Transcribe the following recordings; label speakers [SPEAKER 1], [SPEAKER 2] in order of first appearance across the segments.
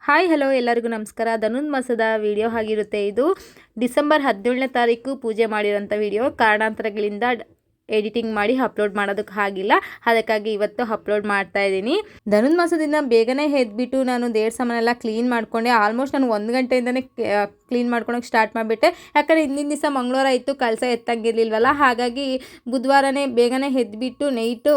[SPEAKER 1] Hi hello ಎಲ್ಲರಿಗೂ ನಮಸ್ಕಾರ. ಧನುರ್ಮಾಸದ video ಆಗಿರುತ್ತೆ. ಇದು ಡಿಸೆಂಬರ್ 17ನೇ ತಾರೀಕು ಪೂಜೆ ಮಾಡಿರೋಂಥ ವಿಡಿಯೋ. ಕಾರಣಾಂತರಗಳಿಂದ ಎಡಿಟಿಂಗ್ ಮಾಡಿ ಅಪ್ಲೋಡ್ ಮಾಡೋದಕ್ಕೆ ಆಗಿಲ್ಲ, ಅದಕ್ಕಾಗಿ ಇವತ್ತು ಅಪ್ಲೋಡ್ ಮಾಡ್ತಾ ಇದ್ದೀನಿ. ಧನುರ್ಮಾಸದಿಂದ ಬೇಗನೆ ಎದ್ಬಿಟ್ಟು ನಾನು ದೇವ್ರ ಸಾಮಾನೆಲ್ಲ ಕ್ಲೀನ್ ಮಾಡ್ಕೊಂಡೆ. ಆಲ್ಮೋಸ್ಟ್ ನಾನು 1 ಗಂಟೆಯಿಂದನೇ ಕ್ಲೀನ್ ಮಾಡ್ಕೊಳಕ್ಕೆ ಸ್ಟಾರ್ಟ್ ಮಾಡಿಬಿಟ್ಟೆ. ಯಾಕಂದರೆ ಹಿಂದಿನ ದಿವಸ ಮಂಗಳವಾರ ಇತ್ತು, ಕಳಸ ಎತ್ತಂಗಿರ್ಲಿಲ್ವಲ್ಲ, ಹಾಗಾಗಿ ಬುಧವಾರನೇ ಬೇಗನೆ ಎದ್ಬಿಟ್ಟು ನೈಟು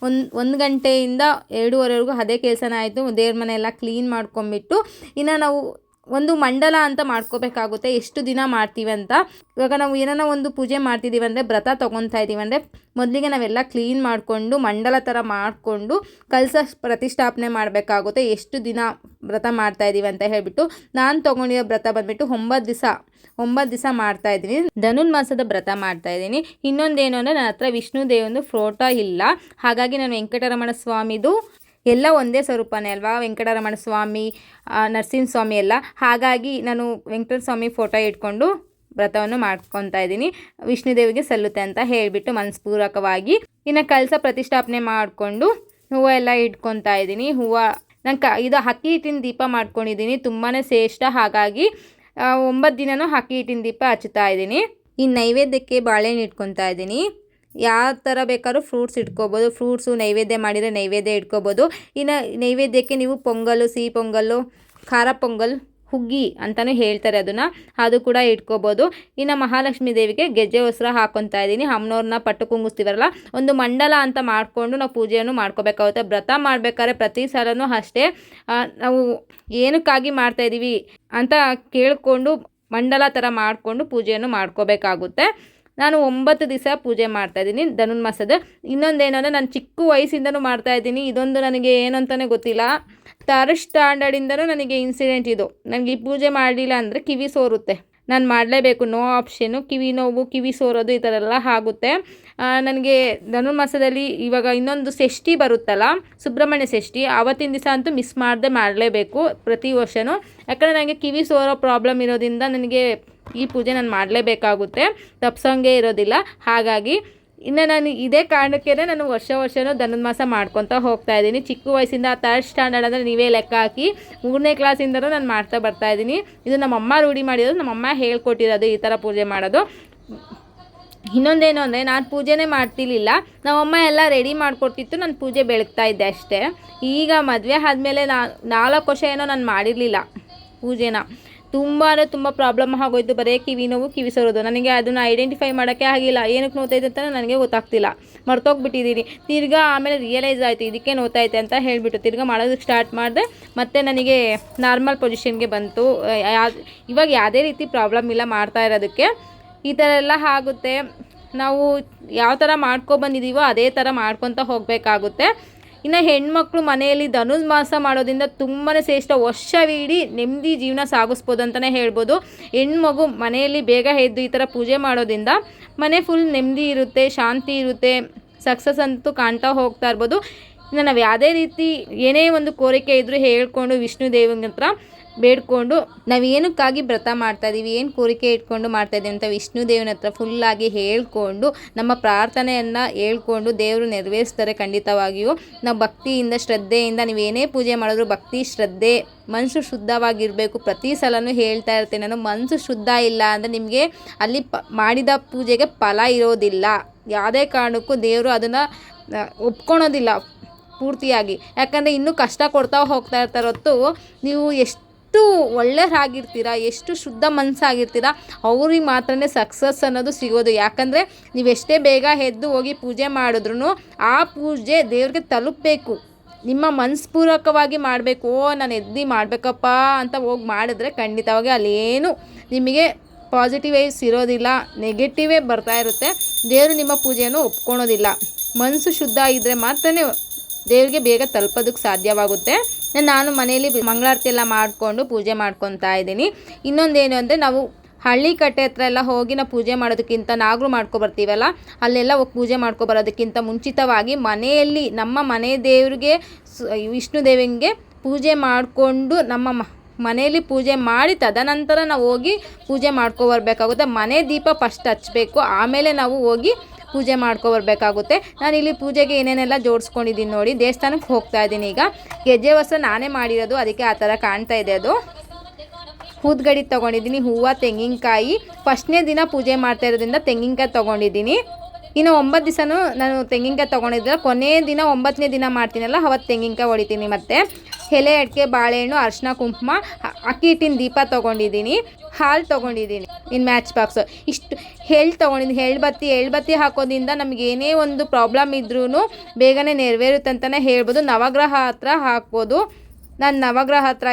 [SPEAKER 1] 1 ಗಂಟೆಯಿಂದ 2:30ವರೆಗೂ ಅದೇ ಕೆಲಸನ ಆಯಿತು. ದೇವ್ರ ಮನೆ ಎಲ್ಲ ಕ್ಲೀನ್ ಮಾಡ್ಕೊಂಬಿಟ್ಟು ಇನ್ನು ನಾವು ಒಂದು ಮಂಡಲ ಅಂತ ಮಾಡ್ಕೋಬೇಕಾಗುತ್ತೆ, ಎಷ್ಟು ದಿನ ಮಾಡ್ತೀವಿ ಅಂತ. ಇವಾಗ ನಾವು ಏನೋ ಒಂದು ಪೂಜೆ ಮಾಡ್ತಿದ್ದೀವಿ ಅಂದರೆ, ವ್ರತ ತೊಗೊತಾ ಇದ್ದೀವಿ ಅಂದರೆ, ಮೊದಲಿಗೆ ನಾವೆಲ್ಲ ಕ್ಲೀನ್ ಮಾಡಿಕೊಂಡು ಮಂಡಲ ಥರ ಮಾಡಿಕೊಂಡು ಕಲಶ ಪ್ರತಿಷ್ಠಾಪನೆ ಮಾಡಬೇಕಾಗುತ್ತೆ. ಎಷ್ಟು ದಿನ ವ್ರತ ಮಾಡ್ತಾಯಿದ್ದೀವಿ ಅಂತ ಹೇಳಿಬಿಟ್ಟು ನಾನು ತೊಗೊಂಡಿರೋ ವ್ರತ ಬಂದುಬಿಟ್ಟು 9 ದಿವಸ ಮಾಡ್ತಾಯಿದ್ದೀನಿ. ಧನುರ್ಮಾಸದ ವ್ರತ ಮಾಡ್ತಾಯಿದ್ದೀನಿ. ಇನ್ನೊಂದೇನು ಅಂದರೆ, ನನ್ನ ಹತ್ರ ವಿಷ್ಣು ದೇವಂದು ಫೋಟೋ ಇಲ್ಲ, ಹಾಗಾಗಿ ನಾನು ವೆಂಕಟರಮಣ ಸ್ವಾಮಿದು ಎಲ್ಲ ಒಂದೇ ಸ್ವರೂಪನೇ ಅಲ್ವಾ, ವೆಂಕಟರಮಣ ಸ್ವಾಮಿ, ನರಸಿಂಹಸ್ವಾಮಿ ಎಲ್ಲ. ಹಾಗಾಗಿ ನಾನು ವೆಂಕಟರಮಣ ಸ್ವಾಮಿ ಫೋಟೋ ಇಟ್ಕೊಂಡು ವ್ರತವನ್ನು ಮಾಡ್ಕೊತಾ ಇದ್ದೀನಿ. ವಿಷ್ಣುದೇವಿಗೆ ಸಲ್ಲುತ್ತೆ ಅಂತ ಹೇಳಿಬಿಟ್ಟು ಮನಸ್ಪೂರ್ವಕವಾಗಿ ಇನ್ನು ಕಲಶ ಪ್ರತಿಷ್ಠಾಪನೆ ಮಾಡಿಕೊಂಡು ಹೂವು ಎಲ್ಲ ಇಟ್ಕೊತಾ ಇದ್ದೀನಿ. ಹೂವು ಇದು ಅಕ್ಕಿ ಹಿಟ್ಟಿನ ದೀಪ ಮಾಡ್ಕೊಂಡಿದ್ದೀನಿ, ತುಂಬಾ ಶ್ರೇಷ್ಠ. ಹಾಗಾಗಿ 9 ದಿನವೂ ಅಕ್ಕಿ ಹಿಟ್ಟಿನ ದೀಪ ಹಚ್ಚುತ್ತಾ ಇದ್ದೀನಿ. ಈ ನೈವೇದ್ಯಕ್ಕೆ ಬಾಳೆಹಣ್ಣು ಇಟ್ಕೊತಾ ಇದ್ದೀನಿ. ಯಾವ ಥರ ಬೇಕಾದ್ರೂ ಫ್ರೂಟ್ಸ್ ಇಟ್ಕೋಬೋದು. ಫ್ರೂಟ್ಸು ನೈವೇದ್ಯ ಮಾಡಿದರೆ ನೈವೇದ್ಯ ಇಟ್ಕೋಬೋದು. ಇನ್ನು ನೈವೇದ್ಯಕ್ಕೆ ನೀವು ಪೊಂಗಲ್ಲು, ಸಿಹಿ ಪೊಂಗಲ್ಲು, ಖಾರ ಪೊಂಗಲ್, ಹುಗ್ಗಿ ಅಂತಲೂ ಹೇಳ್ತಾರೆ, ಅದು ಕೂಡ ಇಟ್ಕೋಬೋದು. ಇನ್ನು ಮಹಾಲಕ್ಷ್ಮೀ ದೇವಿಗೆ ಗೆಜ್ಜೆ ವಸ್ತ್ರ ಹಾಕ್ಕೊತಾ ಇದ್ದೀನಿ. ಅಮ್ಮನವ್ರನ್ನ ಪಟ್ಟು ಕುಂಗಿಸ್ತೀವಲ್ಲ, ಒಂದು ಮಂಡಲ ಅಂತ ಮಾಡಿಕೊಂಡು ನಾವು ಪೂಜೆಯನ್ನು ಮಾಡ್ಕೋಬೇಕಾಗುತ್ತೆ. ವ್ರತ ಮಾಡಬೇಕಾದ್ರೆ ಪ್ರತಿ ಸಲವೂ ಅಷ್ಟೇ, ನಾವು ಏನಕ್ಕಾಗಿ ಮಾಡ್ತಾಯಿದ್ದೀವಿ ಅಂತ ಕೇಳಿಕೊಂಡು ಮಂಡಲ ಥರ ಮಾಡಿಕೊಂಡು ಪೂಜೆಯನ್ನು ಮಾಡ್ಕೋಬೇಕಾಗುತ್ತೆ. ನಾನು 9 ದಿವಸ ಪೂಜೆ ಮಾಡ್ತಾಯಿದ್ದೀನಿ ಧನುರ್ಮಾಸದ. ಇನ್ನೊಂದೇನಂದರೆ, ನಾನು ಚಿಕ್ಕ ವಯಸ್ಸಿಂದನೂ ಮಾಡ್ತಾಯಿದ್ದೀನಿ. ಇದೊಂದು ನನಗೆ ಏನಂತಲೇ ಗೊತ್ತಿಲ್ಲ, 3rd ಸ್ಟ್ಯಾಂಡರ್ಡಿಂದನೂ ನನಗೆ ಇನ್ಸಿಡೆಂಟ್ ಇದು. ನನಗೆ ಈ ಪೂಜೆ ಮಾಡಲಿಲ್ಲ ಅಂದರೆ ಕಿವಿ ಸೋರುತ್ತೆ, ನಾನು ಮಾಡಲೇಬೇಕು, ನೋ ಆಪ್ಷನ್ನು. ಕಿವಿ ನೋವು, ಕಿವಿ ಸೋರೋದು ಈ ಥರ ಎಲ್ಲ ಆಗುತ್ತೆ ನನಗೆ ಧನುರ್ಮಾಸದಲ್ಲಿ. ಇವಾಗ ಇನ್ನೊಂದು ಷಷ್ಠಿ ಬರುತ್ತಲ್ಲ, ಸುಬ್ರಹ್ಮಣ್ಯ ಷಷ್ಠಿ, ಆವತ್ತಿನ ದಿವಸ ಅಂತೂ ಮಿಸ್ ಮಾಡಲೇಬೇಕು ಪ್ರತಿ ವರ್ಷವೂ. ಯಾಕಂದರೆ ನನಗೆ ಕಿವಿ ಸೋರೋ ಪ್ರಾಬ್ಲಮ್ ಇರೋದ್ರಿಂದ ನನಗೆ ಈ ಪೂಜೆ ನಾನು ಮಾಡಲೇಬೇಕಾಗುತ್ತೆ, ತಪ್ಸಂಗೆ ಇರೋದಿಲ್ಲ. ಹಾಗಾಗಿ ಇನ್ನು ನಾನು ಇದೇ ಕಾರಣಕ್ಕೆ ನಾನು ವರ್ಷವೂ ಧನುರ್ಮಾಸ ಮಾಡ್ಕೊತಾ ಹೋಗ್ತಾ ಇದ್ದೀನಿ. ಚಿಕ್ಕ ವಯಸ್ಸಿಂದ 3rd ಸ್ಟ್ಯಾಂಡರ್ಡ್ ಅಂದರೆ ನೀವೇ ಲೆಕ್ಕ ಹಾಕಿ, 3ನೇ ಕ್ಲಾಸಿಂದನೂ ನಾನು ಮಾಡ್ತಾ ಬರ್ತಾಯಿದ್ದೀನಿ. ಇದು ನಮ್ಮಮ್ಮ ರೂಢಿ ಮಾಡಿರೋದು, ನಮ್ಮಮ್ಮ ಹೇಳ್ಕೊಟ್ಟಿರೋದು ಈ ಥರ ಪೂಜೆ ಮಾಡೋದು. ಇನ್ನೊಂದೇನು ಅಂದರೆ, ನಾನು ಪೂಜೆನೇ ಮಾಡ್ತಿರ್ಲಿಲ್ಲ, ನಮ್ಮಮ್ಮ ಎಲ್ಲ ರೆಡಿ ಮಾಡಿಕೊಟ್ಟಿತ್ತು, ನಾನು ಪೂಜೆ ಬೆಳಗ್ತಾ ಇದ್ದೆ ಅಷ್ಟೇ. ಈಗ ಮದುವೆ ಆದಮೇಲೆ 4 ವರ್ಷ ಏನೋ ನಾನು ಮಾಡಿರಲಿಲ್ಲ ಪೂಜೆನ. ತುಂಬ ಪ್ರಾಬ್ಲಮ್ ಆಗೋಯ್ತು, ಬರೀ ಕಿವಿ ನೋವು, ಕಿವಿ ಸೋರೋದು. ನನಗೆ ಅದನ್ನು ಐಡೆಂಟಿಫೈ ಮಾಡೋಕ್ಕೆ ಆಗಿಲ್ಲ, ಏನಕ್ಕೆ ನೋವ್ತೈತೆ ಅಂತ ನನಗೆ ಗೊತ್ತಾಗ್ತಿಲ್ಲ, ಮರ್ತೋಗ್ಬಿಟ್ಟಿದ್ದೀನಿ. ತಿರ್ಗಾ ಆಮೇಲೆ ರಿಯಲೈಸ್ ಆಯಿತು ಇದಕ್ಕೆ ನೋವ್ತೈತೆ ಅಂತ ಹೇಳಿಬಿಟ್ಟು ತಿರ್ಗಾ ಮಾಡೋದಕ್ಕೆ ಸ್ಟಾರ್ಟ್ ಮಾಡಿದೆ. ಮತ್ತು ನನಗೆ ನಾರ್ಮಲ್ ಪೊಸಿಷನ್ಗೆ ಬಂತು. ಇವಾಗ ಯಾವುದೇ ರೀತಿ ಪ್ರಾಬ್ಲಮ್ ಇಲ್ಲ ಮಾಡ್ತಾ ಇರೋದಕ್ಕೆ. ಈ ಥರ ಎಲ್ಲ ಆಗುತ್ತೆ. ನಾವು ಯಾವ ಥರ ಮಾಡ್ಕೊಬಂದಿದ್ದೀವೋ ಅದೇ ಥರ ಮಾಡ್ಕೊತ ಹೋಗಬೇಕಾಗುತ್ತೆ. ಇನ್ನು ಹೆಣ್ಮಕ್ಳು ಮನೆಯಲ್ಲಿ ಧನುರ್ಮಾಸ ಮಾಡೋದ್ರಿಂದ ತುಂಬಾ ಶ್ರೇಷ್ಠ. ವರ್ಷವಿಡೀ ನೆಮ್ಮದಿ ಜೀವನ ಸಾಗಿಸ್ಬೋದು ಅಂತಲೇ ಹೇಳ್ಬೋದು. ಹೆಣ್ಮಗು ಮನೆಯಲ್ಲಿ ಬೇಗ ಎದ್ದು ಈ ಥರ ಪೂಜೆ ಮಾಡೋದ್ರಿಂದ ಮನೆ ಫುಲ್ ನೆಮ್ಮದಿ ಇರುತ್ತೆ, ಶಾಂತಿ ಇರುತ್ತೆ, ಸಕ್ಸಸ್ ಅಂತೂ ಕಾಣ್ತಾ ಹೋಗ್ತಾ ಇರ್ಬೋದು. ಇನ್ನು ನಾವು ಯಾವುದೇ ರೀತಿ ಏನೇ ಒಂದು ಕೋರಿಕೆ ಇದ್ದರೂ ಹೇಳ್ಕೊಂಡು ವಿಷ್ಣು ದೇವನ ಹತ್ರ ಬೇಡ್ಕೊಂಡು, ನಾವು ಏನಕ್ಕಾಗಿ ವ್ರತ ಮಾಡ್ತಾಯಿದ್ದೀವಿ, ಏನು ಕೋರಿಕೆ ಇಟ್ಕೊಂಡು ಮಾಡ್ತಾಯಿದ್ದೀವಿ ಅಂತ ವಿಷ್ಣು ದೇವನ ಹತ್ರ ಫುಲ್ಲಾಗಿ ಹೇಳ್ಕೊಂಡು ನಮ್ಮ ಪ್ರಾರ್ಥನೆಯನ್ನು ಹೇಳ್ಕೊಂಡು ದೇವರು ನೆರವೇರಿಸ್ತಾರೆ ಖಂಡಿತವಾಗಿಯೂ. ನಾವು ಭಕ್ತಿಯಿಂದ, ಶ್ರದ್ಧೆಯಿಂದ, ನೀವೇನೇ ಪೂಜೆ ಮಾಡಿದ್ರು ಭಕ್ತಿ, ಶ್ರದ್ಧೆ, ಮನಸ್ಸು ಶುದ್ಧವಾಗಿರಬೇಕು. ಪ್ರತಿ ಸಲವೂ ಹೇಳ್ತಾ ಇರ್ತೀನಿ ನಾನು, ಮನಸ್ಸು ಶುದ್ಧ ಇಲ್ಲ ಅಂದರೆ ನಿಮಗೆ ಅಲ್ಲಿ ಮಾಡಿದ ಪೂಜೆಗೆ ಫಲ ಇರೋದಿಲ್ಲ. ಯಾವುದೇ ಕಾರಣಕ್ಕೂ ದೇವರು ಅದನ್ನು ಒಪ್ಕೊಳೋದಿಲ್ಲ ಪೂರ್ತಿಯಾಗಿ. ಯಾಕಂದರೆ ಇನ್ನೂ ಕಷ್ಟ ಕೊಡ್ತಾ ಹೋಗ್ತಾ ಇರ್ತಾರೆ ಹೊತ್ತು, ನೀವು ಎಷ್ಟು ಒಳ್ಳೆಯರಾಗಿರ್ತೀರ, ಎಷ್ಟು ಶುದ್ಧ ಮನಸ್ಸಾಗಿರ್ತೀರ, ಅವ್ರಿಗೆ ಮಾತ್ರನೇ ಸಕ್ಸಸ್ ಅನ್ನೋದು ಸಿಗೋದು. ಯಾಕಂದರೆ ನೀವೆಷ್ಟೇ ಬೇಗ ಎದ್ದು ಹೋಗಿ ಪೂಜೆ ಮಾಡಿದ್ರೂ ಆ ಪೂಜೆ ದೇವ್ರಿಗೆ ತಲುಪಬೇಕು. ನಿಮ್ಮ ಮನಸ್ಪೂರ್ವಕವಾಗಿ ಮಾಡಬೇಕು. ನಾನು ಎದ್ದು ಮಾಡಬೇಕಪ್ಪ ಅಂತ ಹೋಗಿ ಮಾಡಿದ್ರೆ ಖಂಡಿತವಾಗಿ ಅಲ್ಲೇನು ನಿಮಗೆ ಪಾಸಿಟಿವ್ ವೈಸ್ ಇರೋದಿಲ್ಲ, ನೆಗೆಟಿವೇ ಬರ್ತಾ ಇರುತ್ತೆ. ದೇವರು ನಿಮ್ಮ ಪೂಜೆಯನ್ನು ಒಪ್ಕೊಳೋದಿಲ್ಲ. ಮನಸ್ಸು ಶುದ್ಧ ಇದ್ದರೆ ಮಾತ್ರನೇ ದೇವರಿಗೆ ಬೇಗ ತಲುಪೋದಕ್ಕೆ ಸಾಧ್ಯವಾಗುತ್ತೆ. ನಾನು ಮನೆಯಲ್ಲಿ ಮಂಗಳಾರತಿ ಎಲ್ಲ ಮಾಡಿಕೊಂಡು ಪೂಜೆ ಮಾಡ್ಕೊತಾ ಇದ್ದೀನಿ. ಇನ್ನೊಂದೇನು ಅಂದರೆ, ನಾವು ಹಳ್ಳಿ ಕಟ್ಟೆ ಹತ್ರ ಎಲ್ಲ ಹೋಗಿ ನಾವು ಪೂಜೆ ಮಾಡೋದಕ್ಕಿಂತ, ನಾಗರು ಮಾಡ್ಕೊಬರ್ತೀವಲ್ಲ, ಅಲ್ಲೆಲ್ಲ ಹೋಗಿ ಪೂಜೆ ಮಾಡ್ಕೊಬರೋದಕ್ಕಿಂತ ಮುಂಚಿತವಾಗಿ ಮನೆಯಲ್ಲಿ ನಮ್ಮ ಮನೆ ದೇವರಿಗೆ, ವಿಷ್ಣು ದೇವನಿಗೆ ಪೂಜೆ ಮಾಡಿಕೊಂಡು ನಮ್ಮ ಮನೆಯಲ್ಲಿ ಪೂಜೆ ಮಾಡಿ ತದನಂತರ ನಾವು ಹೋಗಿ ಪೂಜೆ ಮಾಡ್ಕೊಬರ್ಬೇಕಾಗುತ್ತೆ. ಮನೆ ದೀಪ ಫಸ್ಟ್ ಹಚ್ಚಬೇಕು, ಆಮೇಲೆ ನಾವು ಹೋಗಿ ಪೂಜೆ ಮಾಡ್ಕೊಬರ್ಬೇಕಾಗುತ್ತೆ. ನಾನಿಲ್ಲಿ ಪೂಜೆಗೆ ಏನೇನೆಲ್ಲ ಜೋಡಿಸ್ಕೊಂಡಿದ್ದೀನಿ ನೋಡಿ. ದೇವಸ್ಥಾನಕ್ಕೆ ಹೋಗ್ತಾ ಇದ್ದೀನಿ ಈಗ. ಗೆಜ್ಜೆ ವಸ್ತ್ರ ನಾನೇ ಮಾಡಿರೋದು, ಅದಕ್ಕೆ ಆ ಥರ ಕಾಣ್ತಾ ಇದೆ ಅದು. ಊದ್ಗಡಿ ತೊಗೊಂಡಿದ್ದೀನಿ, ಹೂವು, ತೆಂಗಿನಕಾಯಿ. ಫಸ್ಟ್ನೇ ದಿನ ಪೂಜೆ ಮಾಡ್ತಾ ಇರೋದ್ರಿಂದ ತೆಂಗಿನಕಾಯಿ ತೊಗೊಂಡಿದ್ದೀನಿ. ಇನ್ನು 9 ದಿವಸನೂ ನಾನು ತೆಂಗಿನಕಾಯಿ ತೊಗೊಂಡಿದ್ದೆ. ಕೊನೆಯ ದಿನ 9ನೇ ದಿನ ಮಾಡ್ತೀನಲ್ಲ, ಅವತ್ತು ತೆಂಗಿನಕಾಯಿ ಹೊಡಿತೀನಿ. ಮತ್ತು ಎಲೆ, ಅಡಿಕೆ, ಬಾಳೆಹಣ್ಣು, ಅರಿಶಿನ, ಕುಂಕುಮ, ಅಕ್ಕಿ ಹಿಟ್ಟಿನ ದೀಪ ತೊಗೊಂಡಿದ್ದೀನಿ, ಹಾಲು ತೊಗೊಂಡಿದ್ದೀನಿ, ಇನ್ನು ಮ್ಯಾಚ್ ಬಾಕ್ಸು. ಇಷ್ಟು ಎಳ್ಳು ತೊಗೊಂಡಿದ್ದೀನಿ. ಎಳ್ಬತ್ತಿ ಹಾಕೋದ್ರಿಂದ ನಮಗೆ ಏನೇ ಒಂದು ಪ್ರಾಬ್ಲಮ್ ಇದ್ರೂ ಬೇಗನೆ ನೆರವೇರುತ್ತೆ ಅಂತಲೇ ಹೇಳ್ಬೋದು. ನವಗ್ರಹ ಹತ್ರ ಹಾಕ್ಬೋದು. ನಾನು ನವಗ್ರಹ ಹತ್ರ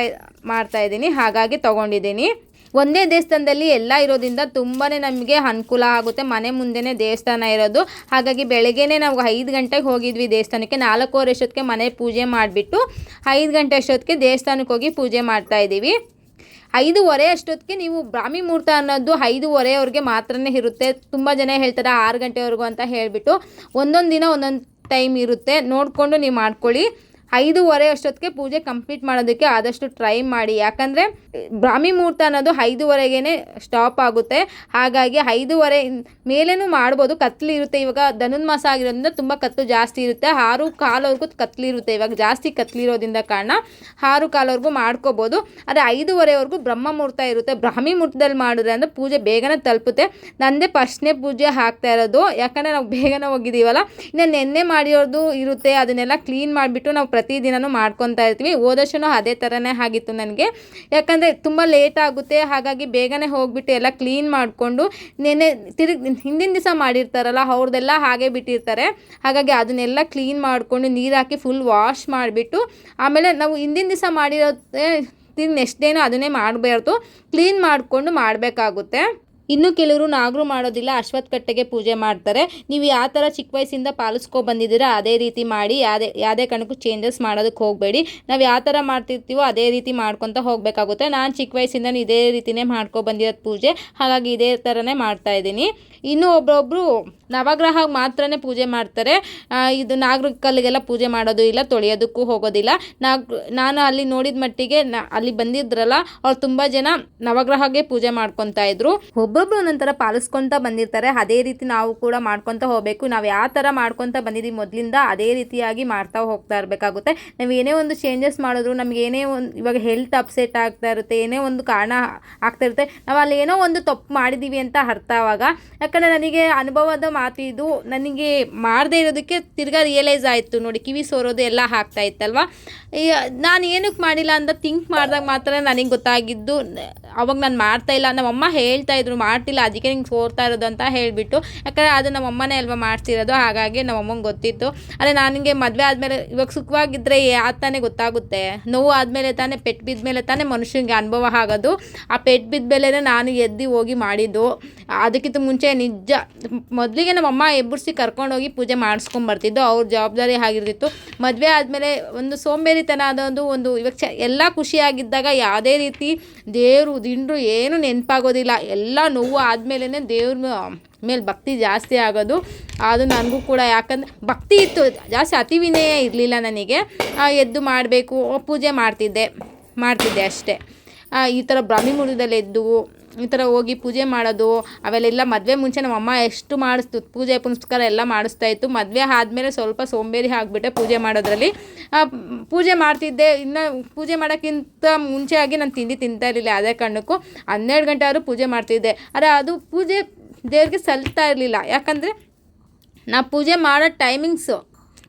[SPEAKER 1] ಮಾಡ್ತಾಯಿದ್ದೀನಿ, ಹಾಗಾಗಿ ತೊಗೊಂಡಿದ್ದೀನಿ. ಒಂದೇ ದೇವಸ್ಥಾನದಲ್ಲಿ ಎಲ್ಲ ಇರೋದ್ರಿಂದ ತುಂಬಾ ನಮಗೆ ಅನುಕೂಲ ಆಗುತ್ತೆ. ಮನೆ ಮುಂದೆನೇ ದೇವಸ್ಥಾನ ಇರೋದು, ಹಾಗಾಗಿ ಬೆಳಗ್ಗೆನೇ ನಾವು 5 ಗಂಟೆಗೆ ಹೋಗಿದ್ವಿ ದೇವಸ್ಥಾನಕ್ಕೆ. 4:15 ಅಷ್ಟೊತ್ತಿಗೆ ಮನೆ ಪೂಜೆ ಮಾಡಿಬಿಟ್ಟು 5 ಗಂಟೆ ಅಷ್ಟೊತ್ತಿಗೆ ದೇವಸ್ಥಾನಕ್ಕೆ ಹೋಗಿ ಪೂಜೆ ಮಾಡ್ತಾಯಿದ್ದೀವಿ. 5:15 ಅಷ್ಟೊತ್ತಿಗೆ ನೀವು ಬ್ರಾಹ್ಮಿ ಮುಹೂರ್ತ ಅನ್ನೋದು 5:15 ಮಾತ್ರನೇ ಇರುತ್ತೆ. ತುಂಬ ಜನ ಹೇಳ್ತಾರೆ 6 ಗಂಟೆವರೆಗೂ ಅಂತ ಹೇಳಿಬಿಟ್ಟು. ಒಂದೊಂದು ದಿನ ಒಂದೊಂದು ಟೈಮ್ ಇರುತ್ತೆ, ನೋಡಿಕೊಂಡು ನೀವು ಮಾಡ್ಕೊಳ್ಳಿ. 5:15 ಅಷ್ಟೊತ್ತಿಗೆ ಪೂಜೆ ಕಂಪ್ಲೀಟ್ ಮಾಡೋದಕ್ಕೆ ಆದಷ್ಟು ಟ್ರೈ ಮಾಡಿ. ಯಾಕಂದರೆ ಬ್ರಾಹ್ಮಿ ಮುಹೂರ್ತ ಅನ್ನೋದು 5:15ಗೆ ಸ್ಟಾಪ್ ಆಗುತ್ತೆ. ಹಾಗಾಗಿ 5:15 ಮೇಲೇನೂ ಮಾಡ್ಬೋದು. ಕತ್ಲು ಇರುತ್ತೆ. ಇವಾಗ ಧನುರ್ಮಾಸ ಆಗಿರೋದ್ರಿಂದ ತುಂಬ ಕತ್ಲು ಜಾಸ್ತಿ ಇರುತ್ತೆ. 6:15ವರೆಗೂ ಕತ್ಲಿರುತ್ತೆ. ಇವಾಗ ಜಾಸ್ತಿ ಕತ್ಲಿರೋದ್ರಿಂದ ಕಾರಣ 6:15ವರೆಗೂ ಮಾಡ್ಕೋಬೋದು. ಆದರೆ 5:15ವರೆಗೂ ಬ್ರಹ್ಮ ಮುಹೂರ್ತ ಇರುತ್ತೆ. ಬ್ರಾಹ್ಮಿ ಮುಹೂರ್ತದಲ್ಲಿ ಮಾಡಿದ್ರೆ ಅಂದರೆ ಪೂಜೆ ಬೇಗನೆ ತಲುಪುತ್ತೆ. ನಂದೇ ಫಸ್ಟ್ನೇ ಪೂಜೆ ಹಾಕ್ತಾ ಇರೋದು, ಯಾಕಂದರೆ ನಾವು ಬೇಗನೆ ಹೋಗಿದ್ದೀವಲ್ಲ. ಇನ್ನು ನೆನ್ನೆ ಮಾಡಿರೋದು ಇರುತ್ತೆ, ಅದನ್ನೆಲ್ಲ ಕ್ಲೀನ್ ಮಾಡಿಬಿಟ್ಟು ನಾವು ಪ್ರತಿದಿನವೂ ಮಾಡ್ಕೊತಾ ಇರ್ತೀವಿ. ಹೋದ ವರ್ಷನೂ ಅದೇ ಥರನೇ ಆಗಿತ್ತು ನನಗೆ. ಯಾಕಂದರೆ ತುಂಬ ಲೇಟ್ ಆಗುತ್ತೆ, ಹಾಗಾಗಿ ಬೇಗನೆ ಹೋಗಿಬಿಟ್ಟು ಎಲ್ಲ ಕ್ಲೀನ್ ಮಾಡಿಕೊಂಡು ನೆನ್ನೆ ಹಿಂದಿನ ದಿವಸ ಮಾಡಿರ್ತಾರಲ್ಲ ಅವ್ರದ್ದೆಲ್ಲ ಹಾಗೆ ಬಿಟ್ಟಿರ್ತಾರೆ. ಹಾಗಾಗಿ ಅದನ್ನೆಲ್ಲ ಕ್ಲೀನ್ ಮಾಡಿಕೊಂಡು ನೀರು ಹಾಕಿ ಫುಲ್ ವಾಶ್ ಮಾಡಿಬಿಟ್ಟು ಆಮೇಲೆ ನಾವು ಹಿಂದಿನ ದಿವಸ ಮಾಡಿರೋದೇ ನೆಕ್ಸ್ಟ್ ಡೇನೂ ಅದನ್ನೇ ಮಾಡಬಾರ್ದು, ಕ್ಲೀನ್ ಮಾಡಿಕೊಂಡು ಮಾಡಬೇಕಾಗುತ್ತೆ. ಇನ್ನು ಕೆಲವರು ನಾಗರು ಮಾಡೋದಿಲ್ಲ, ಅಶ್ವತ್ಥ ಕಟ್ಟೆಗೆ ಪೂಜೆ ಮಾಡ್ತಾರೆ. ನೀವು ಯಾವ ಥರ ಚಿಕ್ಕ ವಯಸ್ಸಿಂದ ಪಾಲಿಸ್ಕೊಬಂದಿದ್ದೀರಾ ಅದೇ ರೀತಿ ಮಾಡಿ. ಯಾವುದೇ ಕಾರಣಕ್ಕೂ ಚೇಂಜಸ್ ಮಾಡೋದಕ್ಕೆ ಹೋಗಬೇಡಿ. ನಾವು ಯಾವ ಥರ ಮಾಡ್ತಿರ್ತೀವೋ ಅದೇ ರೀತಿ ಮಾಡ್ಕೊತ ಹೋಗಬೇಕಾಗುತ್ತೆ. ನಾನು ಚಿಕ್ಕ ವಯಸ್ಸಿಂದ ಇದೇ ರೀತಿಯೇ ಮಾಡ್ಕೊಬಂದಿರೋದು ಪೂಜೆ, ಹಾಗಾಗಿ ಇದೇ ಥರನೇ ಮಾಡ್ತಾಯಿದ್ದೀನಿ. ಇನ್ನು ಒಬ್ಬೊಬ್ಬರು ನವಗ್ರಹ ಮಾತ್ರನೇ ಪೂಜೆ ಮಾಡ್ತಾರೆ. ಇದು ನಾಗರ ಕಲ್ಲಿಗೆಲ್ಲ ಪೂಜೆ ಮಾಡೋದು ಇಲ್ಲ, ತೊಳೆಯೋದಕ್ಕೂ ಹೋಗೋದಿಲ್ಲ. ನಾನು ಅಲ್ಲಿ ನೋಡಿದ ಮಟ್ಟಿಗೆ ಅಲ್ಲಿ ಬಂದಿದ್ರಲ್ಲ ಅವ್ರು ತುಂಬ ಜನ ನವಗ್ರಹಗೆ ಪೂಜೆ ಮಾಡ್ಕೊತಾ ಇದ್ರು. ಒಬ್ಬೊಬ್ರು ಒಂದೊಂಥರ ಪಾಲಿಸ್ಕೊತ ಬಂದಿರ್ತಾರೆ. ಅದೇ ರೀತಿ ನಾವು ಕೂಡ ಮಾಡ್ಕೊತ ಹೋಗಬೇಕು. ನಾವು ಯಾವ ಥರ ಮಾಡ್ಕೊತ ಬಂದಿದ್ದೀವಿ ಮೊದಲಿಂದ ಅದೇ ರೀತಿಯಾಗಿ ಮಾಡ್ತಾ ಹೋಗ್ತಾ ಇರಬೇಕಾಗುತ್ತೆ. ನಾವು ಏನೇ ಒಂದು ಚೇಂಜಸ್ ಮಾಡಿದ್ರು, ನಮ್ಗೆ ಏನೇ ಒಂದು ಇವಾಗ ಹೆಲ್ತ್ ಅಪ್ಸೆಟ್ ಆಗ್ತಾ ಇರುತ್ತೆ, ಏನೇ ಒಂದು ಕಾರಣ ಆಗ್ತಾ ಇರುತ್ತೆ, ನಾವು ಅಲ್ಲಿ ಏನೋ ಒಂದು ತಪ್ಪು ಮಾಡಿದ್ದೀವಿ ಅಂತ ಅರ್ಥ. ಆವಾಗ ಯಾಕಂದರೆ ನನಗೆ ಅನುಭವದ ಮಾತಿದು, ನನಗೆ ಮಾಡದೇ ಇರೋದಕ್ಕೆ ತಿರ್ಗಾ ರಿಯಲೈಸ್ ಆಯಿತು ನೋಡಿ. ಕಿವಿ ಸೋರೋದು ಎಲ್ಲ ಆಗ್ತಾ ಇತ್ತಲ್ವ. ನಾನು ಏನಕ್ಕೆ ಮಾಡಿಲ್ಲ ಅಂತ ಥಿಂಕ್ ಮಾಡಿದಾಗ ಮಾತ್ರ ನನಗೆ ಗೊತ್ತಾಗಿದ್ದು. ಅವಾಗ ನಾನು ಮಾಡ್ತಾಯಿಲ್ಲ, ನಮ್ಮಮ್ಮ ಹೇಳ್ತಾಯಿದ್ರು ಮಾಡ್ತಿಲ್ಲ ಅದಕ್ಕೆ ನಿಂಗೆ ಸೋರ್ತಾ ಇರೋದು ಅಂತ ಹೇಳಿಬಿಟ್ಟು. ಯಾಕಂದರೆ ಅದು ನಮ್ಮಮ್ಮನೇ ಅಲ್ವ ಮಾಡ್ತಿರೋದು, ಹಾಗಾಗಿ ನಮ್ಮಮ್ಮಂಗೆ ಗೊತ್ತಿತ್ತು. ಆದರೆ ನನಗೆ ಮದುವೆ ಆದಮೇಲೆ ಇವಾಗ ಸುಖವಾಗಿದ್ದರೆ ತಾನೇ ಗೊತ್ತಾಗುತ್ತೆ. ನೋವು ಆದಮೇಲೆ ತಾನೇ, ಪೆಟ್ಟು ಬಿದ್ದ ಮೇಲೆ ತಾನೇ ಮನುಷ್ಯನಿಗೆ ಅನುಭವ ಆಗೋದು. ಆ ಪೆಟ್ಟು ಬಿದ್ದ ಮೇಲೆ ನಾನು ಎದ್ದು ಹೋಗಿ ಮಾಡಿದ್ದು. ಅದಕ್ಕಿಂತ ಮುಂಚೆ ನಿಜ ಮೊದಲಿಗೆ ನಮ್ಮಮ್ಮ ಎಬ್ಬರಿಸಿ ಕರ್ಕೊಂಡೋಗಿ ಪೂಜೆ ಮಾಡಿಸ್ಕೊಂಬರ್ತಿದ್ದು, ಅವ್ರ ಜವಾಬ್ದಾರಿ ಆಗಿರ್ತಿತ್ತು. ಮದುವೆ ಆದಮೇಲೆ ಒಂದು ಸೋಂಬೇರಿತನ ಅದೊಂದು ಇವಾಗ ಎಲ್ಲ ಖುಷಿಯಾಗಿದ್ದಾಗ ಯಾವುದೇ ರೀತಿ ದೇವರು ದಿಂಡ್ರು ಏನು ನೆನಪಾಗೋದಿಲ್ಲ. ಎಲ್ಲ ನೋವು ಆದಮೇಲೆ ದೇವ್ರ ಮೇಲೆ ಭಕ್ತಿ ಜಾಸ್ತಿ ಆಗೋದು. ಅದು ನನಗೂ ಕೂಡ, ಯಾಕಂದರೆ ಭಕ್ತಿ ಇತ್ತು ಜಾಸ್ತಿ, ಅತಿ ವಿನಯ ಇರಲಿಲ್ಲ ನನಗೆ. ಎದ್ದು ಮಾಡಬೇಕು, ಪೂಜೆ ಮಾಡ್ತಿದ್ದೆ ಅಷ್ಟೇ. ಈ ಥರ ಬ್ರಾಹ್ಮಿ ಮುಹೂರ್ತದಲ್ಲಿ ಎದ್ದು ಈ ಥರ ಹೋಗಿ ಪೂಜೆ ಮಾಡೋದು ಅವೆಲ್ಲ ಮದುವೆ ಮುಂಚೆ ನಮ್ಮಮ್ಮ ಎಷ್ಟು ಮಾಡಿಸ್ತು, ಪೂಜೆ ಪುನಸ್ಕಾರ ಎಲ್ಲ ಮಾಡಿಸ್ತಾಯಿತ್ತು. ಮದುವೆ ಆದಮೇಲೆ ಸ್ವಲ್ಪ ಸೋಂಬೇರಿ ಆಗಿಬಿಟ್ಟೆ ಪೂಜೆ ಮಾಡೋದ್ರಲ್ಲಿ. ಪೂಜೆ ಮಾಡ್ತಿದ್ದೆ. ಇನ್ನು ಪೂಜೆ ಮಾಡೋಕ್ಕಿಂತ ಮುಂಚೆ ಆಗಿ ನಾನು ತಿಂತಾ ಇರಲಿಲ್ಲ. ಅದೇ ಕಾರಣಕ್ಕೂ 12 ಗಂಟೆ ಆದರೂ ಪೂಜೆ ಮಾಡ್ತಿದ್ದೆ. ಆದರೆ ಅದು ಪೂಜೆ ದೇವ್ರಿಗೆ ಸಲ್ತಾ ಇರಲಿಲ್ಲ. ಯಾಕಂದರೆ ನಾ ಪೂಜೆ ಮಾಡೋ ಟೈಮಿಂಗ್ಸು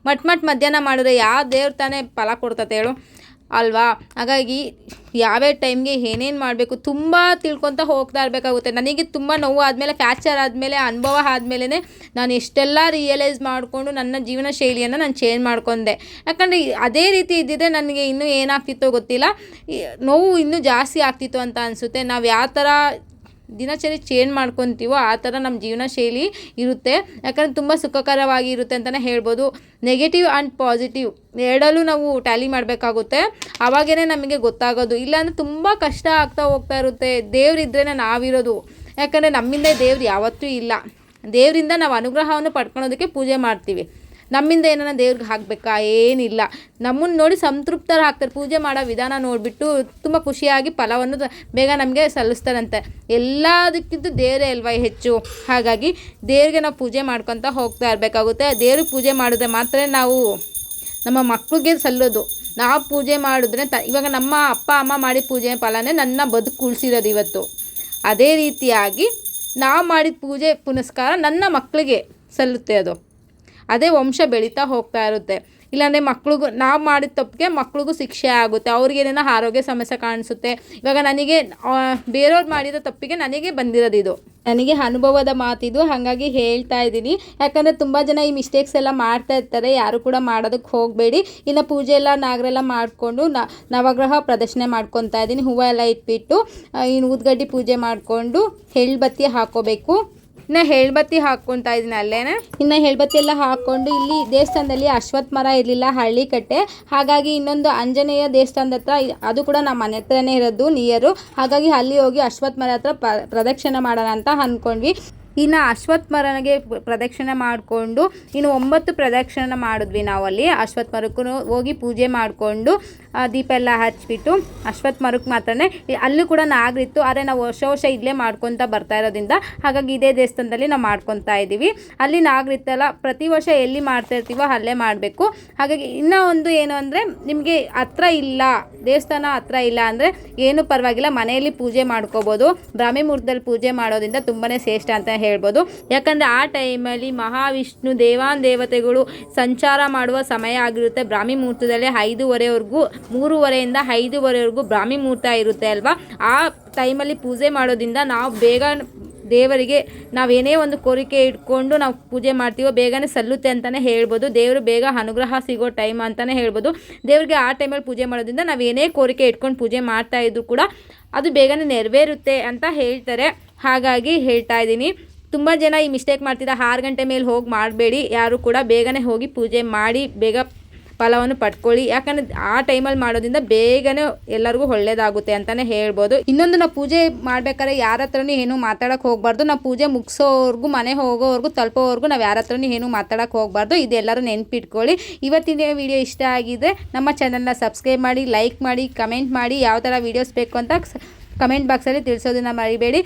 [SPEAKER 1] ಮಧ್ಯಾಹ್ನ ಮಾಡಿದ್ರೆ ಯಾವ ದೇವ್ರು ತಾನೇ ಫಲ ಕೊಡ್ತತೆ ಹೇಳು ಅಲ್ವಾ. ಹಾಗಾಗಿ ಯಾವ್ಯಾವ ಟೈಮ್ಗೆ ಏನೇನು ಮಾಡಬೇಕು ತುಂಬ ತಿಳ್ಕೊತ ಹೋಗ್ತಾ ಇರಬೇಕಾಗುತ್ತೆ. ನನಗೆ ತುಂಬ ನೋವು ಆದಮೇಲೆ, ಫ್ರ್ಯಾಕ್ಚರ್ ಆದಮೇಲೆ, ಅನುಭವ ಆದಮೇಲೆ ನಾನು ಎಷ್ಟೆಲ್ಲ ರಿಯಲೈಸ್ ಮಾಡಿಕೊಂಡು ನನ್ನ ಜೀವನ ಶೈಲಿಯನ್ನು ನಾನು ಚೇಂಜ್ ಮಾಡ್ಕೊಂಡೆ. ಯಾಕಂದರೆ ಅದೇ ರೀತಿ ಇದ್ದಿದ್ದರೆ ನನಗೆ ಇನ್ನೂ ಏನಾಗ್ತಿತ್ತೋ ಗೊತ್ತಿಲ್ಲ, ನೋವು ಇನ್ನೂ ಜಾಸ್ತಿ ಆಗ್ತಿತ್ತು ಅಂತ ಅನಿಸುತ್ತೆ. ನಾವು ಯಾವ ಥರ ದಿನಚರಿ ಚೇಂಜ್ ಮಾಡ್ಕೊತೀವೋ ಆ ಥರ ನಮ್ಮ ಜೀವನ ಶೈಲಿ ಇರುತ್ತೆ. ಯಾಕಂದರೆ ತುಂಬ ಸುಖಕರವಾಗಿ ಇರುತ್ತೆ ಅಂತಲೇ ಹೇಳ್ಬೋದು. ನೆಗೆಟಿವ್ ಆ್ಯಂಡ್ ಪಾಸಿಟಿವ್ ಎರಡಲ್ಲೂ ನಾವು ಟ್ಯಾಲಿ ಮಾಡಬೇಕಾಗುತ್ತೆ. ಆವಾಗೇ ನಮಗೆ ಗೊತ್ತಾಗೋದು. ಇಲ್ಲಾಂದರೆ ತುಂಬ ಕಷ್ಟ ಆಗ್ತಾ ಹೋಗ್ತಾ ಇರುತ್ತೆ. ದೇವರಿದ್ರೇ ನಾವಿರೋದು. ಯಾಕಂದರೆ ನಮ್ಮಿಂದ ದೇವ್ರು ಯಾವತ್ತೂ ಇಲ್ಲ. ದೇವರಿಂದ ನಾವು ಅನುಗ್ರಹವನ್ನು ಪಡ್ಕೊಳೋದಕ್ಕೆ ಪೂಜೆ ಮಾಡ್ತೀವಿ. ನಮ್ಮಿಂದ ಏನಾರ ದೇವ್ರಿಗೆ ಹಾಕಬೇಕಾ? ಏನಿಲ್ಲ. ನಮ್ಮನ್ನು ನೋಡಿ ಸಂತೃಪ್ತರು ಆಗ್ತಾರೆ. ಪೂಜೆ ಮಾಡೋ ವಿಧಾನ ನೋಡಿಬಿಟ್ಟು ತುಂಬ ಖುಷಿಯಾಗಿ ಫಲವನ್ನು ಬೇಗ ನಮಗೆ ಸಲ್ಲಿಸ್ತಾರಂತೆ. ಎಲ್ಲದಕ್ಕಿಂತ ದೇವರೇ ಅಲ್ವಾ ಹೆಚ್ಚು. ಹಾಗಾಗಿ ದೇವ್ರಿಗೆ ನಾವು ಪೂಜೆ ಮಾಡ್ಕೊತ ಹೋಗ್ತಾ ಇರಬೇಕಾಗುತ್ತೆ. ದೇವ್ರಿಗೆ ಪೂಜೆ ಮಾಡಿದ್ರೆ ಮಾತ್ರ ನಾವು ನಮ್ಮ ಮಕ್ಕಳಿಗೆ ಸಲ್ಲೋದು. ನಾವು ಪೂಜೆ ಮಾಡಿದ್ರೆ ಇವಾಗ ನಮ್ಮ ಅಪ್ಪ ಅಮ್ಮ ಮಾಡಿ ಪೂಜೆ ಫಲನೇ ನನ್ನ ಬದುಕು ಉಳಿಸಿರೋದು ಇವತ್ತು. ಅದೇ ರೀತಿಯಾಗಿ ನಾವು ಮಾಡಿದ ಪೂಜೆ ಪುನಸ್ಕಾರ ನನ್ನ ಮಕ್ಕಳಿಗೆ ಸಲ್ಲುತ್ತೆ. ಅದು ಅದೇ ವಂಶ ಬೆಳೀತಾ ಹೋಗ್ತಾ ಇರುತ್ತೆ. ಇಲ್ಲಾಂದರೆ ಮಕ್ಳಿಗೂ ನಾವು ಮಾಡಿದ ತಪ್ಪಿಗೆ ಮಕ್ಳಿಗೂ ಶಿಕ್ಷೆ ಆಗುತ್ತೆ. ಅವ್ರಿಗೇನೇನೋ ಆರೋಗ್ಯ ಸಮಸ್ಯೆ ಕಾಣಿಸುತ್ತೆ. ಇವಾಗ ನನಗೆ ಬೇರೆಯವ್ರು ಮಾಡಿರೋ ತಪ್ಪಿಗೆ ನನಗೆ ಬಂದಿರೋದು ಇದು. ನನಗೆ ಅನುಭವದ ಮಾತಿದು, ಹಾಗಾಗಿ ಹೇಳ್ತಾ ಇದ್ದೀನಿ. ಯಾಕಂದರೆ ತುಂಬ ಜನ ಈ ಮಿಸ್ಟೇಕ್ಸ್ ಎಲ್ಲ ಮಾಡ್ತಾ ಇರ್ತಾರೆ. ಯಾರು ಕೂಡ ಮಾಡೋದಕ್ಕೆ ಹೋಗಬೇಡಿ. ಇನ್ನು ಪೂಜೆ ಎಲ್ಲ ನಾಗರೆಲ್ಲ ಮಾಡಿಕೊಂಡು ನವಗ್ರಹ ಪ್ರದಕ್ಷಿಣೆ ಮಾಡ್ಕೊತಾ ಇದ್ದೀನಿ. ಹೂವು ಎಲ್ಲ ಇಟ್ಬಿಟ್ಟು ಇನ್ನು ಊದ್ಗಡ್ಡಿ ಪೂಜೆ ಮಾಡಿಕೊಂಡು ಎಳ್ಬತ್ತಿ ಹಾಕ್ಕೋಬೇಕು. ಇನ್ನು ಎಳ್ಬತ್ತಿ ಹಾಕ್ಕೊತಾ ಇದ್ದೀನಿ ಅಲ್ಲೇನೆ. ಇನ್ನು ಎಳ್ಬತ್ತಿ ಎಲ್ಲ ಹಾಕ್ಕೊಂಡು ಇಲ್ಲಿ ದೇವಸ್ಥಾನದಲ್ಲಿ ಅಶ್ವತ್ಥ ಮರ ಇರಲಿಲ್ಲ, ಹಳ್ಳಿ ಕಟ್ಟೆ. ಹಾಗಾಗಿ ಇನ್ನೊಂದು ಆಂಜನೇಯ ದೇವಸ್ಥಾನದ ಹತ್ರ, ಅದು ಕೂಡ ನಮ್ಮ ಮನೆ ಹತ್ರನೇ ಇರೋದು ನಿಯರು. ಹಾಗಾಗಿ ಅಲ್ಲಿ ಹೋಗಿ ಅಶ್ವತ್ಥ ಮರ ಹತ್ರ ಪ್ರದಕ್ಷಿಣೆ ಮಾಡೋಣ ಅಂತ ಅಂದ್ಕೊಂಡ್ವಿ. ಇನ್ನು ಅಶ್ವತ್ಥ ಮರನಿಗೆ ಪ್ರದಕ್ಷಿಣೆ ಮಾಡಿಕೊಂಡು ಇನ್ನು 9 ಪ್ರದಕ್ಷಿಣೆ ಮಾಡಿದ್ವಿ ನಾವು. ಅಲ್ಲಿ ಅಶ್ವತ್ಥ ಮರಕ್ಕೂ ಹೋಗಿ ಪೂಜೆ ಮಾಡಿಕೊಂಡು ದೀಪ ಎಲ್ಲ ಹಚ್ಬಿಟ್ಟು ಅಶ್ವತ್ಥ ಮರಕ್ಕೆ ಮಾತ್ರನೇ. ಅಲ್ಲೂ ಕೂಡ ನಾಗರಿತ್ತು, ಆದರೆ ನಾವು ವರ್ಷ ಇಲ್ಲೇ ಮಾಡ್ಕೊತ ಬರ್ತಾ ಇರೋದ್ರಿಂದ ಹಾಗಾಗಿ ಇದೇ ದೇವಸ್ಥಾನದಲ್ಲಿ ನಾವು ಮಾಡ್ಕೊತಾ ಇದ್ದೀವಿ. ಅಲ್ಲಿ ನಾಗರಿತ್ತಲ್ಲ, ಪ್ರತಿ ವರ್ಷ ಎಲ್ಲಿ ಮಾಡ್ತಾ ಇರ್ತೀವೋ ಅಲ್ಲೇ ಮಾಡಬೇಕು. ಹಾಗಾಗಿ ಇನ್ನೂ ಒಂದು ಏನು ಅಂದರೆ, ನಿಮಗೆ ಹತ್ರ ಇಲ್ಲ, ದೇವಸ್ಥಾನ ಹತ್ರ ಇಲ್ಲ ಅಂದರೆ ಏನೂ ಪರವಾಗಿಲ್ಲ, ಮನೆಯಲ್ಲಿ ಪೂಜೆ ಮಾಡ್ಕೋಬೋದು. ಬ್ರಾಹ್ಮಿ ಮುಹೂರ್ತದಲ್ಲಿ ಪೂಜೆ ಮಾಡೋದ್ರಿಂದ ತುಂಬಾ ಶ್ರೇಷ್ಠ ಅಂತ ಹೇಳ್ಬೋದು. ಯಾಕಂದರೆ ಆ ಟೈಮಲ್ಲಿ ಮಹಾವಿಷ್ಣು ದೇವತೆಗಳು ಸಂಚಾರ ಮಾಡುವ ಸಮಯ ಆಗಿರುತ್ತೆ. ಬ್ರಾಹ್ಮಿ ಮುಹೂರ್ತದಲ್ಲಿ 5:30ವರೆಗೂ, 3:30ಯಿಂದ 5:30ವರೆಗೂ ಬ್ರಾಹ್ಮಿ ಮುಹೂರ್ತ ಇರುತ್ತೆ ಅಲ್ವಾ. ಆ ಟೈಮಲ್ಲಿ ಪೂಜೆ ಮಾಡೋದ್ರಿಂದ ನಾವು ಬೇಗ ದೇವರಿಗೆ ನಾವೇನೇ ಒಂದು ಕೋರಿಕೆ ಇಟ್ಕೊಂಡು ನಾವು ಪೂಜೆ ಮಾಡ್ತೀವೋ ಬೇಗನೆ ಸಲ್ಲುತ್ತೆ ಅಂತಲೇ ಹೇಳ್ಬೋದು. ದೇವರು ಬೇಗ ಅನುಗ್ರಹ ಸಿಗೋ ಟೈಮ್ ಅಂತಲೇ ಹೇಳ್ಬೋದು. ದೇವರಿಗೆ ಆ ಟೈಮಲ್ಲಿ ಪೂಜೆ ಮಾಡೋದ್ರಿಂದ ನಾವು ಏನೇ ಕೋರಿಕೆ ಇಟ್ಕೊಂಡು ಪೂಜೆ ಮಾಡ್ತಾ ಇದ್ರು ಕೂಡ ಅದು ಬೇಗನೆ ನೆರವೇರುತ್ತೆ ಅಂತ ಹೇಳ್ತಾರೆ. ಹಾಗಾಗಿ ಹೇಳ್ತಾ ಇದ್ದೀನಿ. ತುಂಬ ಜನ ಈ ಮಿಸ್ಟೇಕ್ ಮಾಡ್ತಿದ್ದ 6 ಗಂಟೆ ಮೇಲೆ ಹೋಗಿ ಮಾಡಬೇಡಿ. ಯಾರು ಕೂಡ ಬೇಗನೆ ಹೋಗಿ ಪೂಜೆ ಮಾಡಿ ಬೇಗ ಫಲವನ್ನು ಪಡ್ಕೊಳ್ಳಿ. ಯಾಕಂದರೆ ಆ ಟೈಮಲ್ಲಿ ಮಾಡೋದ್ರಿಂದ ಬೇಗನೆ ಎಲ್ಲರಿಗೂ ಒಳ್ಳೆಯದಾಗುತ್ತೆ ಅಂತಲೇ ಹೇಳ್ಬೋದು. ಇನ್ನೊಂದು, ನಾವು ಪೂಜೆ ಮಾಡ್ಬೇಕಾದ್ರೆ ಯಾರ ಹತ್ರನೂ ಏನೂ ಮಾತಾಡೋಕ್ಕೆ ಹೋಗಬಾರ್ದು. ನಾವು ಪೂಜೆ ಮುಗಿಸೋವರೆಗೂ, ಮನೆ ಹೋಗೋವರೆಗೂ, ತಲುಪೋವರೆಗೂ ನಾವು ಯಾರ ಹತ್ರನೂ ಏನೂ ಮಾತಾಡೋಕ್ಕೆ ಹೋಗಬಾರ್ದು. ಇದೆಲ್ಲರೂ ನೆನ್ಪಿಟ್ಕೊಳ್ಳಿ. ಇವತ್ತಿನ ವಿಡಿಯೋ ಇಷ್ಟ ಆಗಿದೆ ನಮ್ಮ ಚಾನಲ್ನ ಸಬ್ಸ್ಕ್ರೈಬ್ ಮಾಡಿ, ಲೈಕ್ ಮಾಡಿ, ಕಮೆಂಟ್ ಮಾಡಿ. ಯಾವ ಥರ ವೀಡಿಯೋಸ್ ಬೇಕು ಅಂತ ಕಮೆಂಟ್ ಬಾಕ್ಸಲ್ಲಿ ತಿಳಿಸೋದನ್ನು ಮರಿಬೇಡಿ.